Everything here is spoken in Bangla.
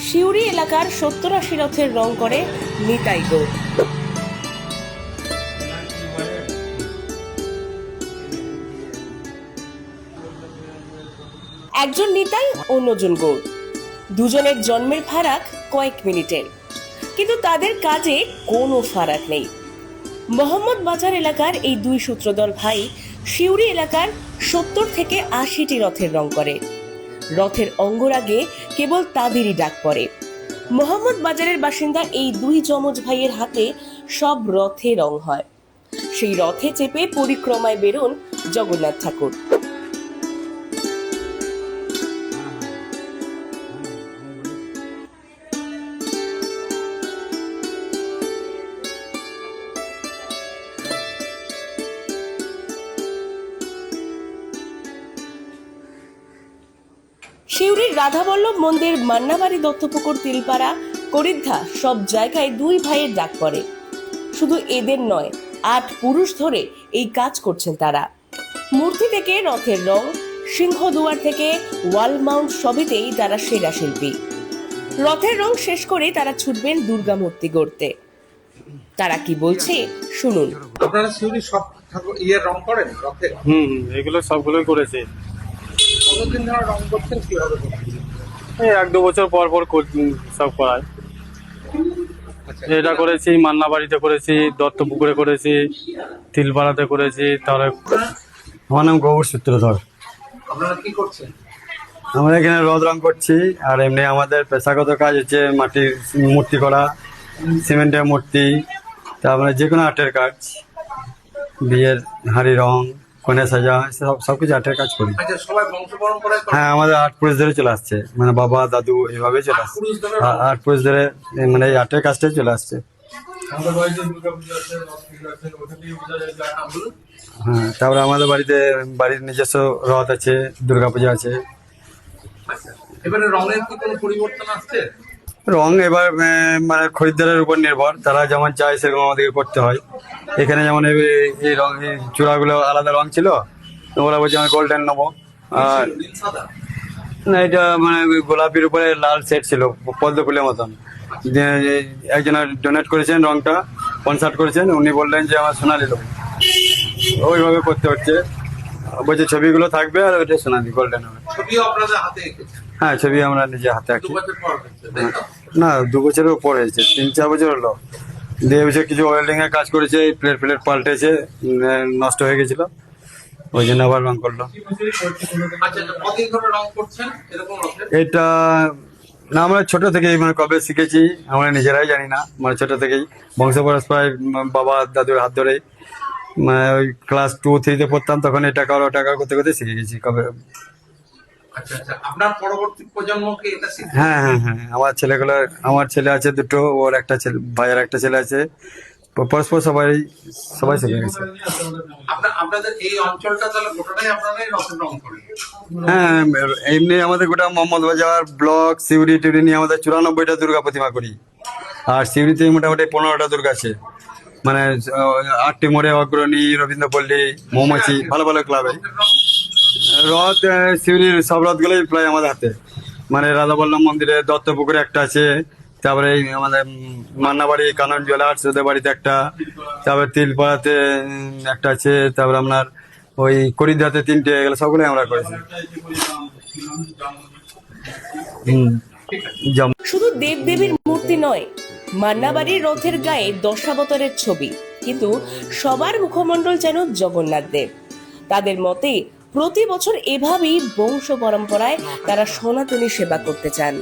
সিউড়ি এলাকার ৭০-৮০ রথের রং করে নিতাই গৌড়। একজন নিতাই, অন্যজন গৌড়। দুজনের জন্মের ফারাক কয়েক মিনিটের, কিন্তু তাদের কাজে কোনো ফারাক নেই। মোহাম্মদ বাজার এলাকার এই দুই সূত্রধর ভাই সিউড়ি এলাকার ৭০ থেকে ৮০টি রথের রং করে। রথের অঙ্গরাগে কেবল তাদেরই ডাক পড়ে। মোহাম্মদ বাজারের বাসিন্দা এই দুই যমজ ভাইয়ের হাতে সব রথে রং হয়। সেই রথে চেপে পরিক্রমায় বেরোন জগন্নাথ ঠাকুর। সিউড়ির রাধাবল্লভ মন্দির, মান্নাবাড়ি, দত্তপুকুর, তিলপাড়া, করিদ্ধা সব জায়গায় দুই ভাইয়ের ডাক পড়ে। শুধু এদের নয়, ৮ পুরুষ ধরে এই কাজ করছেন তারা। মূর্তি থেকে রথের রং, সিংহদুয়ার থেকে ওয়াল মাউন্ট সবেতেই তারা সেরা শিল্পী। রথের রং শেষ করে তারা ছুটবেন দুর্গা মূর্তি গড়তে। তারা কি বলছে শুনুন। আপনারা সিউড়ি সব রং করেন রথে? এগুলো সবগুলোই করেছে। কতদিন ধরে রং করছেন, কিভাবে করছেন? এই 1-2 বছর পর পর সব করায়। এটা করেছি, মান্নাবাড়িতে করেছি, দত্তপুকুরে করেছি, তিলপাড়াতে করেছি। তাহলে আমার নাম গৌর সূত্রধর। আপনারা কি করছেন? আমরা এখানে রথ রং করছি। আর এমনি আমাদের পেশাগত কাজ হচ্ছে মাটির মূর্তি করা, সিমেন্টের মূর্তি, তারপরে যে কোনো আর্টের কাজ, বিয়ের হাঁড়ি রং, কনে সাজা, সবকিছু আর্টের কাজ করি। আচ্ছা, সবাই বংশ পরম্পরায় করেন? হ্যাঁ, আমাদের 8 পুরুষ ধরে চলে আসছে, মানে বাবা দাদু এভাবে চলে আসছে। 8 পুরুষ ধরে মানে এই আর্টের কাজটাই চলে আসছে। হ্যাঁ, তারপরে আমাদের বাড়ির নিজস্ব রথ আছে, দুর্গাপূজা আছে। আচ্ছা, এবারে রঙের কি কোনো পরিবর্তন আসছে? রং এবার মানে খরিদ্দারের উপর নির্ভর, তারা যেমন চায় সেরকম আমাদেরকে করতে হয়। এখানে যেমন এই রং, এই চূড়াগুলো আলাদা রং ছিল, ওরা বলছে আমি গোল্ডেন নেবো। আর সাদা? না, এটা মানে গোলাপির উপরে লাল সেট ছিল, পদ্ম ফুলের মতন। একজন ডোনেট করেছেন, রংটা কনসার্ট করেছেন, উনি বললেন যে আমার সোনালি লোক, ওইভাবে করতে হচ্ছে। বলছে ছবিগুলো থাকবে আর ওইটা সোনালি গোল্ডেন হবে। ছবিও আপনাদের হাতে এঁকেছেন? হ্যাঁ, ছবি আমরা নিজে হাতে আঁকি। 2 বছর পর হচ্ছে, তাই তো? না, 2 বছরের উপর হয়েছে, 3-4 বছর হলো। দিয়ে বছর কিছু ওয়েল্ডিং এর কাজ করেছে, প্লেট পাল্টেছে, নষ্ট হয়ে গেছিল, ওই জন্য আবার রং করলো। আচ্ছা, কতদিন ধরে রং করছেন এরকম রথে? এটা না, আমরা ছোট থেকেই, মানে কবে শিখেছি আমরা নিজেরাই জানি না, মানে ছোট থেকেই বংশ পরম্পরায় বাবা দাদুর হাত ধরেই, মানে ওই ক্লাস 2-3-তে পড়তাম, তখন এটা করতে করতে শিখে গেছি কবে। আচ্ছা আচ্ছা, আপনার পরবর্তী প্রজন্মকে এটা শিখতে? হ্যাঁ হ্যাঁ হ্যাঁ, আমার ছেলে আছে 2, ওর একটা ছেলে, ভাইয়ের একটা ছেলে আছে, পরস্পর সবাই শিখে গেছে। আপনাদের এই অঞ্চলটা তাহলে গোটাটাই আপনারাই রথের রং করেন? হ্যাঁ, এমনি আমাদের গোটা মোহাম্মদ বাজার ব্লক, সিউড়ি টিউড়ি নিয়ে আমাদের 94টা দুর্গা প্রতিমা করি। আর সিউড়িতে মোটামুটি 15টা দুর্গা আছে, মানে 8টি মোড়ে, অগ্রণী, রবীন্দ্রপল্লী, মৌমাছি, ভালো ভালো ক্লাবে। রথ সিউড়ির সব রথগুলোই প্রায় আমাদের হাতে, মানে রাধাবল্লভ মন্দিরে, দত্তপুকুরে একটা আছে, তারপরে এই আমাদের মান্নাবাড়ি কানন জুয়েলার্স, ওদের বাড়িতে একটা, তারপরে তিলপাড়াতে একটা আছে, তারপরে আপনার ওই করিদ্দাতে 3টে, এগুলো সবগুলোই আমরা করেছি। শুধু দেবদেবীর মূর্তি নয়, মান্নাবাড়ির রথের গায়ে দশাবতারের ছবি, কিন্তু সবার মুখমণ্ডল যেন জগন্নাথ দেব। তাদের মতে প্রতি বছর এভাবেই বংশ পরম্পরায় তারা সনাতনী সেবা করতে চান।